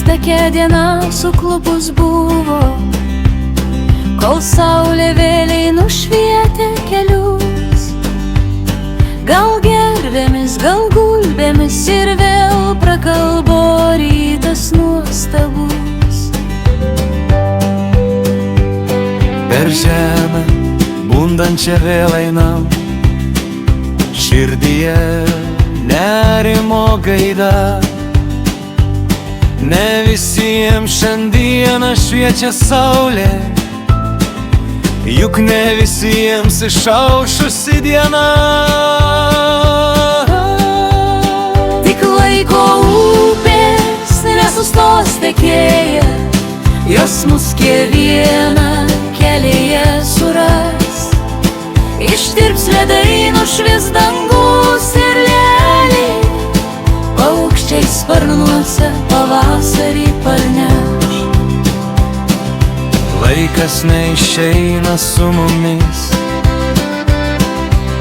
take diena suklupus buvo, kol saulė vėliai nušvietė kelius. Gal gervėmis, gal gulbėmis ir vėl prakalbo rytas nuostabus. Per žemę bundančią vėl einam, širdyje nerimo gaida. Ne visiems šiandieną šviečia saulė, juk ne visiems išaušusi diena. Tik laiko upės nesustos tekėję, jos mus kiekvieną kelyje suras. Ištirps ledai, nušvis dangus ir lėliai, paukščiai sparnuose pavasarį parneš. Laikas neišeina su mumis,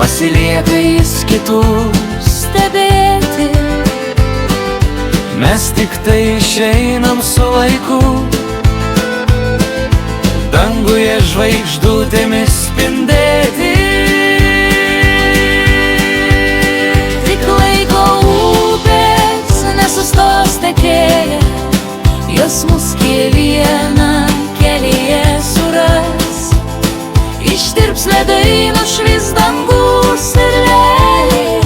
pasilieka jis kitus stebėti. mes tik tai išeinam su laiku, danguje žvaigždutėmis spindėti. Tik laiko upės nesustos tekėję, jos mus kiekvieną kelyje suras. Ištirps ledai, nušvis dangus ir lėliai,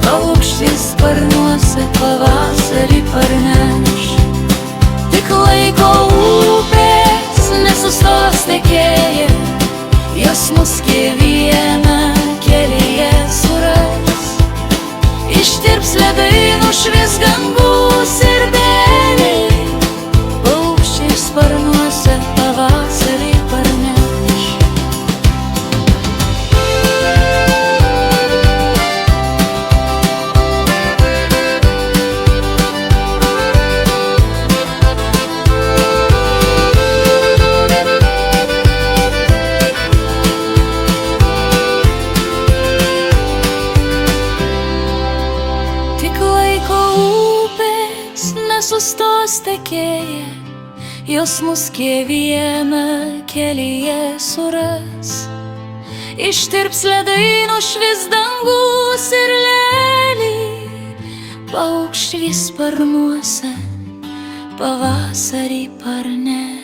paukščiai sparnuose pavasarį parneš. Tik laiko upės nesustos tekėję, jos mus kiekvieną kelyje suras. Ištirps ledai, nušvis dangus ir lėliai, paukščiai sparnuose pavasarį parneš. Nesustos tekėję, jos mus kiekvieną kelyje suras. Ištirps ledai, nušvis dangus ir lėliai, paukščiai sparnuose pavasarį parneš.